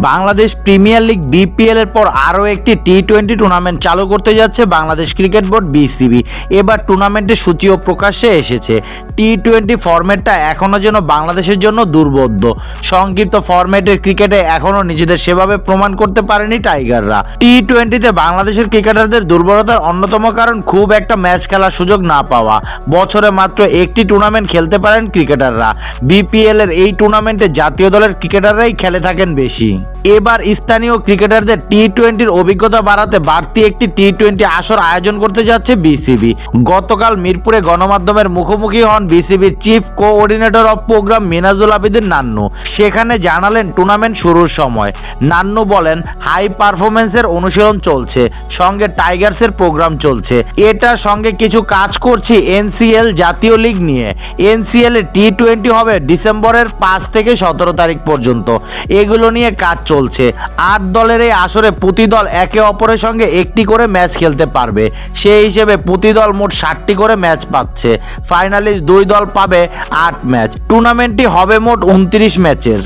Bangladesh premier league BPL এর পর আরও একটি টি-20 টুর্নামেন্ট চালু করতে যাচ্ছে বাংলাদেশ ক্রিকেট বোর্ড বিসিবি। এবার টুর্নামেন্টের সূচিও প্রকাশ্যে এসেছে। টি-20 ফরম্যাটটা এখনও যেন বাংলাদেশের জন্য দুর্বোধ্য। সংক্ষিপ্ত ফরম্যাটের ক্রিকেটে এখনও নিজেদের সেভাবে প্রমাণ করতে পারেনি টাইগাররা। টি-20তে বাংলাদেশের ক্রিকেটারদের দুর্বলতার অন্যতম কারণ খুব একটা ম্যাচ খেলার সুযোগ না পাওয়া। বছরে মাত্র একটি টুর্নামেন্ট খেলতে পারেন ক্রিকেটাররা। বিপিএল এর এই টুর্নামেন্টে জাতীয় দলের ক্রিকেটাররাই খেলে থাকেন বেশি। এবার স্থানীয় ক্রিকেটারদের টি-20-র অভিজ্ঞতা বাড়াতে বাড়তি একটি টি-20 আসর আয়োজন করতে যাচ্ছে বিসিবি। গতকাল মিরপুরে গণমাধ্যমের মুখোমুখি হন বিসিবির chief coordinator of program Minhajul Abedin Nannu. সেখানে জানালেন টুর্নামেন্ট শুরুর সময় নান্নু বলেন, হাই পারফরমেন্সের অনুশীলন চলছে, সঙ্গে টাইগার্সের প্রোগ্রাম চলছে। এটার সঙ্গে কিছু কাজ করছি এনসিএল জাতীয় লিগ নিয়ে। এনসিএল এর টি-20 হবে ডিসেম্বরের 5 থেকে 17 তারিখ পর্যন্ত। এগুলো নিয়ে কাজ চলছে। 8 দলের এই আসরে প্রতি দল একে অপরের সঙ্গে একটি করে ম্যাচ খেলতে পারবে। সেই হিসেবে প্রতি দল মোট 60টি করে ম্যাচ পাচ্ছে। ফাইনালিস্ট 2 দল পাবে 8 ম্যাচ। টুর্নামেন্টটি হবে মোট 29 ম্যাচের।